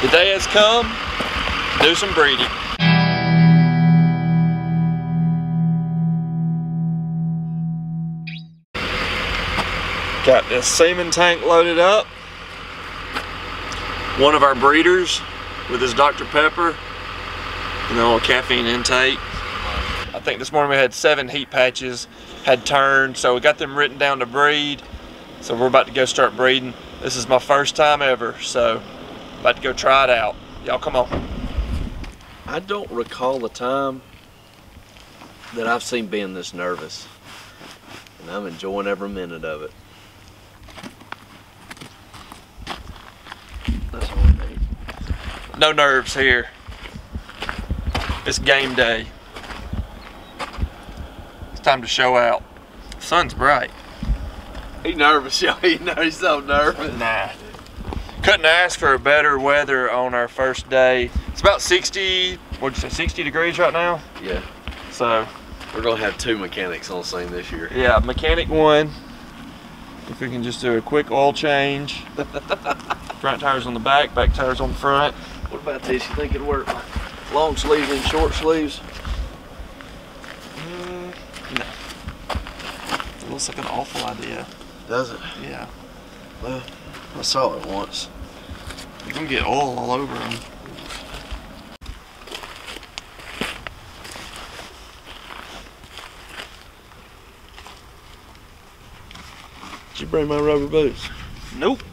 The day has come. Do some breeding. Got this semen tank loaded up. One of our breeders with his Dr. Pepper and a little caffeine intake. I think this morning we had 7 heat patches, had turned, so we got them written down to breed. So we're about to go start breeding. This is my first time ever, so about to go try it out. Y'all come on. I don't recall a time that I've seen Ben this nervous, and I'm enjoying every minute of it. That's all I need. No nerves here. It's game day. It's time to show out. The sun's bright. He nervous, y'all. He's so nervous. Nah. Couldn't ask for a better weather on our first day. It's about 60, what'd you say, 60 degrees right now? Yeah. So. We're gonna have 2 mechanics on scene this year. Yeah, mechanic 1. If we can just do a quick oil change. Front tires on the back tires on the front. What about this? You think it'd work? Long sleeves and short sleeves? No. It looks like an awful idea. Does it? Yeah. Well, I saw it once. You're gonna get oil all over them. Did you bring my rubber boots? Nope.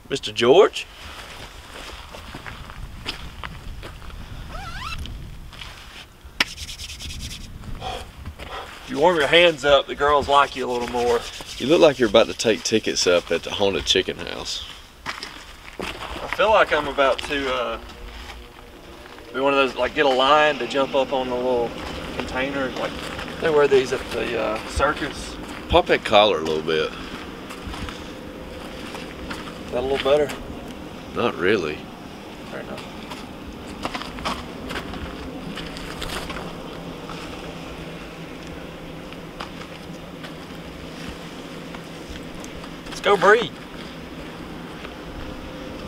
Mr. George? If you warm your hands up, the girls like you a little more. You look like you're about to take tickets up at the haunted chicken house. I feel like I'm about to be one of those, like, get a line to jump up on the little container. Like, they wear these at the circus. Pop that collar a little bit. Is that a little better? Not really. Fair enough. Let's go breed.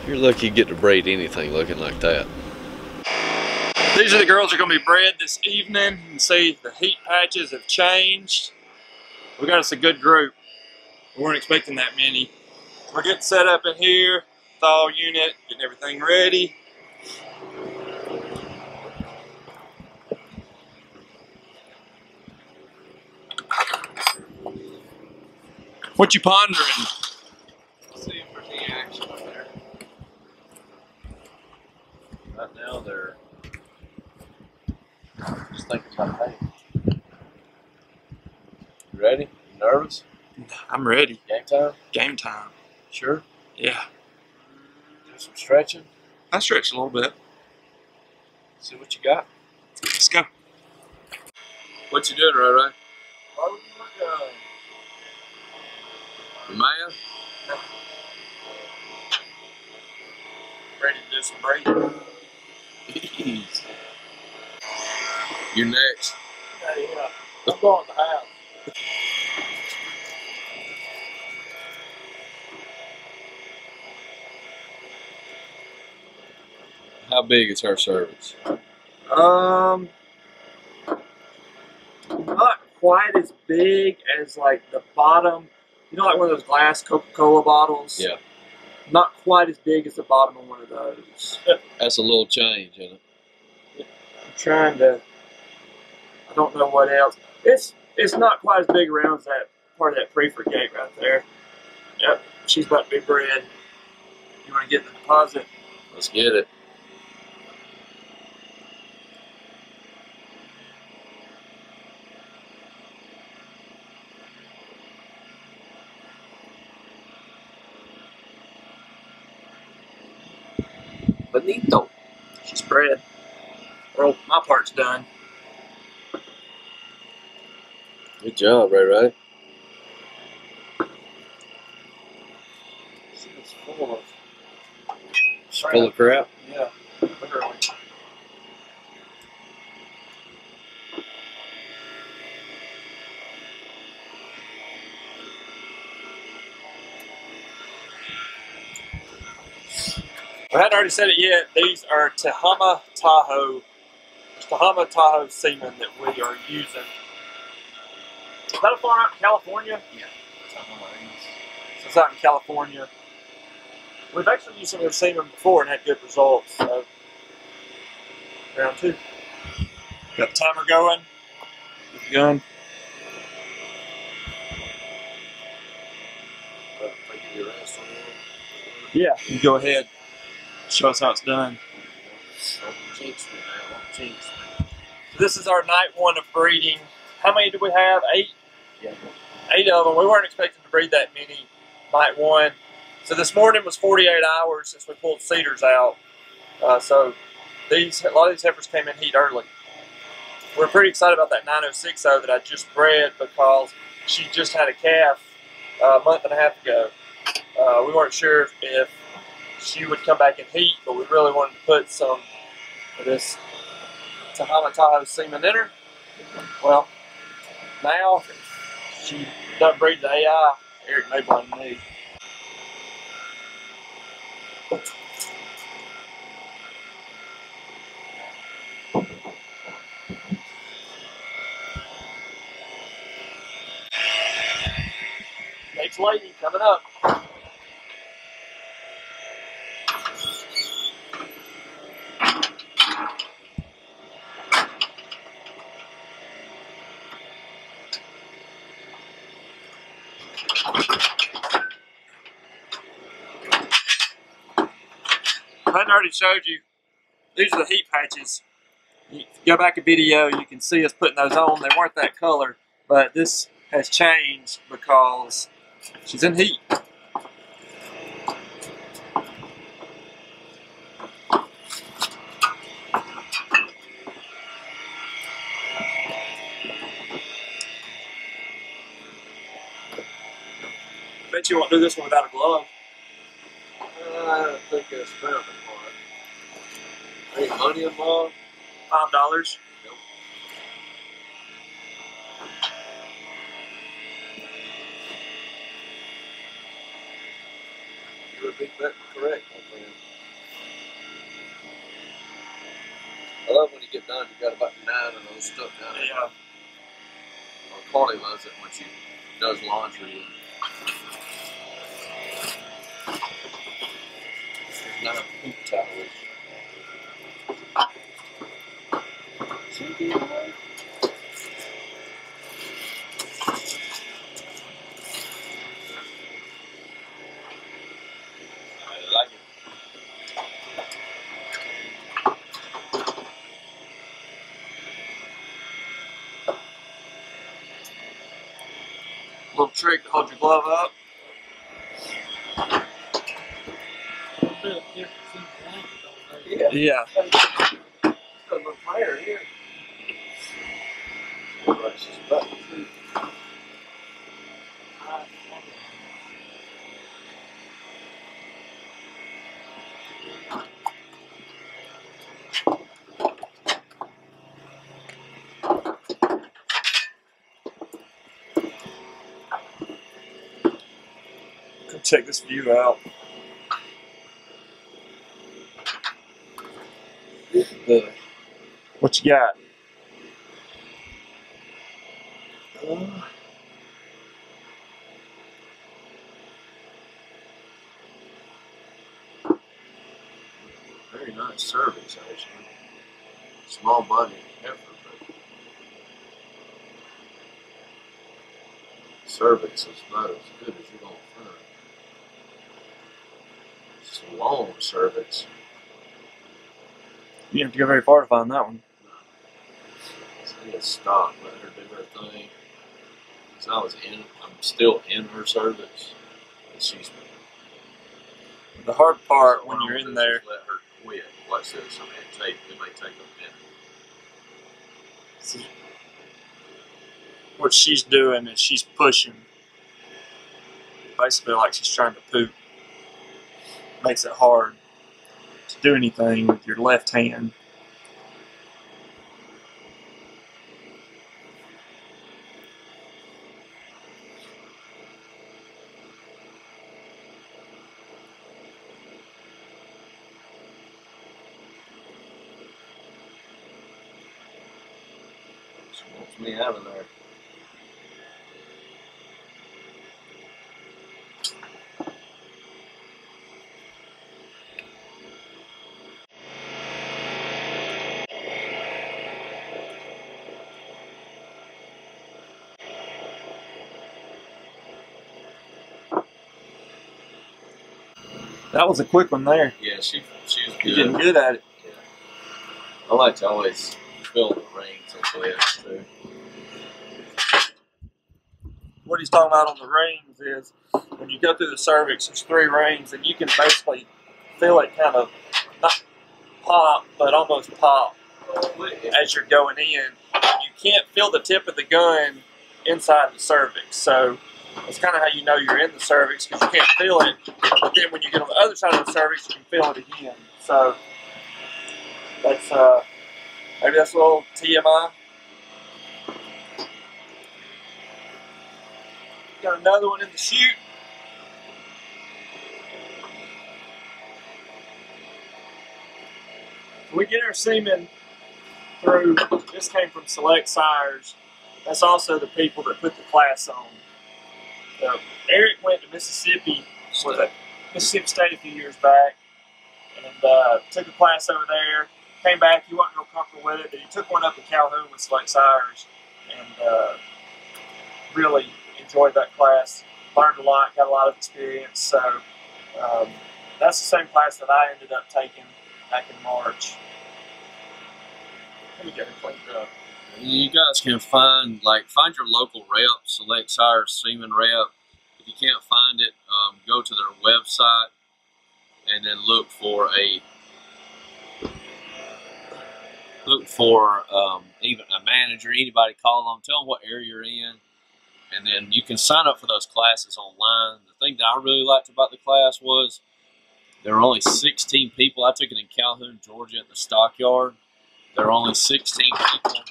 You're lucky you get to braid anything looking like that. These are the girls that are going to be bred this evening. You can see the heat patches have changed. We got us a good group. We weren't expecting that many. We're getting set up in here, thaw unit, getting everything ready. What you pondering? See if there's any action up there. Right now they're just thinking about paint. You ready? You nervous? I'm ready. Game time? Game time. Sure? Yeah. Do some stretching. I stretched a little bit. See what you got. Let's go. What you doing, Ray Ray? You Maya? Ready to do some breathing. Jeez. You're next. Yeah. I'm going to the house. How big is her cervix? Not quite as big as like the bottom. You know, like one of those glass Coca-Cola bottles? Yeah. Not quite as big as the bottom of one of those. That's a little change, isn't it? I'm trying to, I don't know what else. It's not quite as big around as that part of that prefer gate right there. Yep, she's about to be bred. You want to get the deposit? Let's get it. Bonito. She's bred. Well, my part's done. Good job, Ray Ray. It's full of crap. Full of crap? Yeah, literally. I hadn't already said it yet. These are Tehama Tahoe semen that we are using. Is that a farm out in California? Yeah. So it's out in California. We've actually used some of their semen before and had good results. So, round 2. Got the timer going. Get the gun. Yeah, you go ahead. Show us how it's done. So this is our night 1 of breeding. How many do we have? 8? Yeah. 8 of them. We weren't expecting to breed that many night 1. So this morning was 48 hours since we pulled cedars out. So a lot of these heifers came in heat early. We're pretty excited about that 906 that I just bred because she just had a calf a month and a half ago. We weren't sure if she would come back in heat, but we really wanted to put some of this Tehama Tahoe semen in her. Well, now she done breed the AI. Eric may blame me. Next lady coming up. I hadn't already showed you. These are the heat patches. You go back a video, you can see us putting those on. They weren't that color, but this has changed because she's in heat. Bet you won't do this one without a glove. I don't think it's found upon. Any money involved? $5. Nope. You would be correct, my friend. I love when you get done, you got about 9 of those stuck down there. Yeah. Well, Carly loves it when she does laundry. There's 9 poop towels. I like it. Little trick to hold your glove up. Yeah. Got a little fire here. Rush this button. Come check this view out. What you got? Very nice cervix, actually. Small body heifer, but cervix is not as good as you're going to find. It's a long cervix. You didn't have to go very far to find that one. So I need to stop, let her do her thing. So I'm still in her cervix, and she's. The hard part when you're in there. Let her quit. Watch this. I mean, it may take a minute. What she's doing is she's pushing. Basically like she's trying to poop. Makes it hard to do anything with your left hand. Wants me out of there. That was a quick one there. Yeah, she was good. You're getting good at it. Yeah. I like to always fill the rings on webs too. What he's talking about on the rings is when you go through the cervix, there's 3 rings, and you can basically feel it kind of not pop, but almost pop as you're going in. You can't feel the tip of the gun inside the cervix, so it's kind of how you know you're in the cervix because you can't feel it. But then when you get on the other side of the cervix, you can feel it again. So that's maybe that's a little TMI. Got another one in the chute. We get our semen through, this came from Select Sires. That's also the people that put the class on. Eric went to Mississippi, was at Mississippi State a few years back, and took a class over there. Came back, he wasn't real comfortable with it, but he took one up in Calhoun with Select Sires, and really enjoyed that class. Learned a lot, got a lot of experience. So that's the same class that I ended up taking back in March. Let me get it cleaned up. You guys can find your local rep, Select Sires Semen Rep. If you can't find it, go to their website and then look for even a manager, anybody, call them, tell them what area you're in, and then you can sign up for those classes online. The thing that I really liked about the class was there were only 16 people. I took it in Calhoun, Georgia at the stockyard. There were only 16 people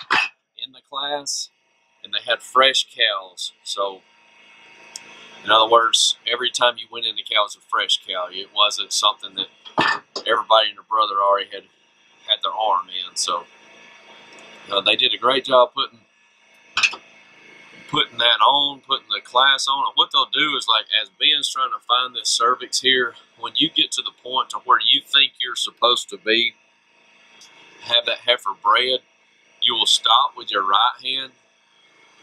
in the class, and they had fresh cows. So, in other words, every time you went in, the cow was a fresh cow. It wasn't something that everybody and their brother already had their arm in. So, they did a great job putting that on, putting the class on. And what they'll do is, like, as Ben's trying to find this cervix here, when you get to the point to where you think you're supposed to be, have that heifer bred, you will stop with your right hand,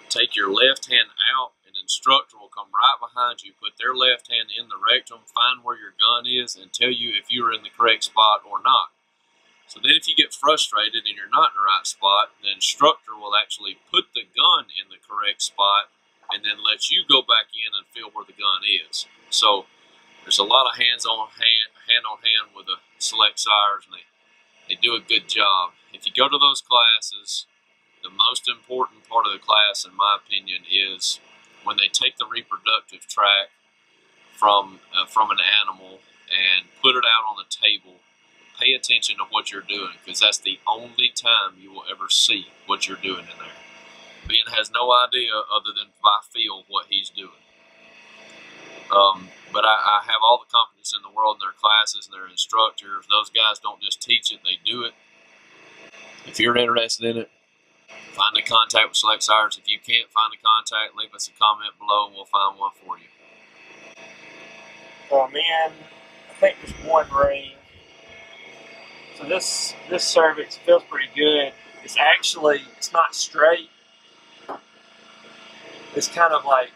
take your left hand out, and the instructor will come right behind you, put their left hand in the rectum, find where your gun is, and tell you if you're in the correct spot or not. So then if you get frustrated and you're not in the right spot, the instructor will actually put the gun in the correct spot and then let you go back in and feel where the gun is. So there's a lot of hand on hand with the Select Sires, and they do a good job. If you go to those classes, the most important part of the class, in my opinion, is when they take the reproductive tract from an animal and put it out on the table. Pay attention to what you're doing, because that's the only time you will ever see what you're doing in there. Ben has no idea other than by feel what he's doing. But I have all the confidence in the world in their classes and their instructors. Those guys don't just teach it, they do it. If you're interested in it, find a contact with Select Sires. If you can't find a contact, leave us a comment below and we'll find one for you. Oh man, I think there's one ring. So this cervix feels pretty good. It's not straight. It's kind of like,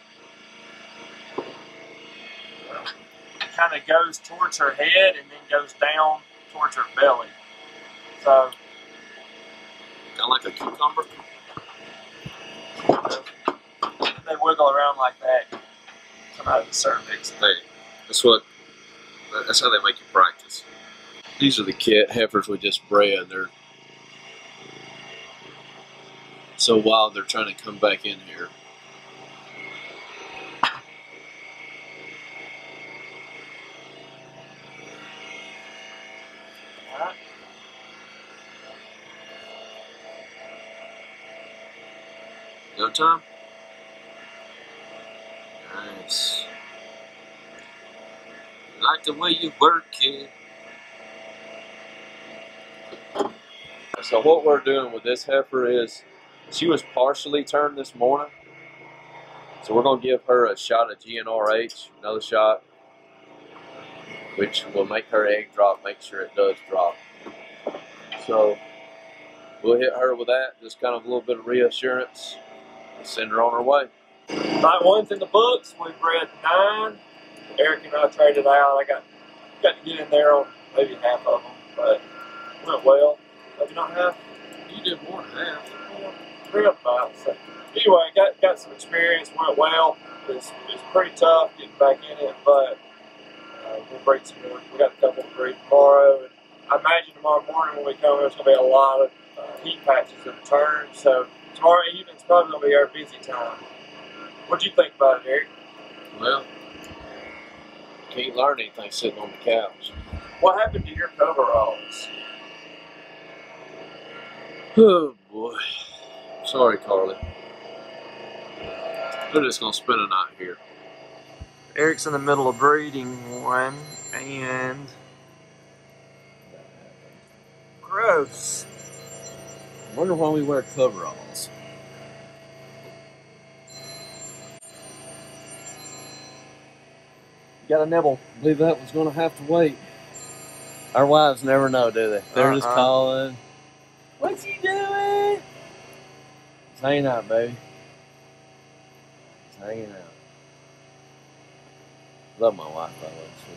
it kind of goes towards her head and then goes down towards her belly. So, kind of like a cucumber. They wiggle around like that, come out of the cervix. Hey, that's how they make you practice. These are the heifers we just bred. They're so wild they're trying to come back in here. Alright. No time? Nice. Like the way you work, kid. So what we're doing with this heifer is She was partially turned this morning, so we're going to give her a shot of GnRH, another shot, which will make her egg drop, make sure it does drop. So we'll hit her with that, just kind of a little bit of reassurance, and send her on her way. Night one's in the books. We bred 9. Eric and I traded out. I got to get in there on maybe half of them, but went well. Maybe not half. You did more than half. Yeah, 3 of them out. So anyway, got some experience. Went well. It's pretty tough getting back in it, but we'll breed some more. We got a couple to breed tomorrow, and I imagine tomorrow morning when we come, there's going to be a lot of heat patches in the turn. So tomorrow evening's probably going to be our busy time. What do you think about it, Eric? Well, can't learn anything sitting on the couch. What happened to your coveralls? Oh boy. Sorry, Carly. We're just going to spend a night here. Eric's in the middle of breeding one, and gross. I wonder why we wear coveralls. Got a nibble. I believe that was going to have to wait. Our wives never know, do they? They're just calling. What's he doing? It's hanging out, baby. It's hanging out. Love my wife, I love her.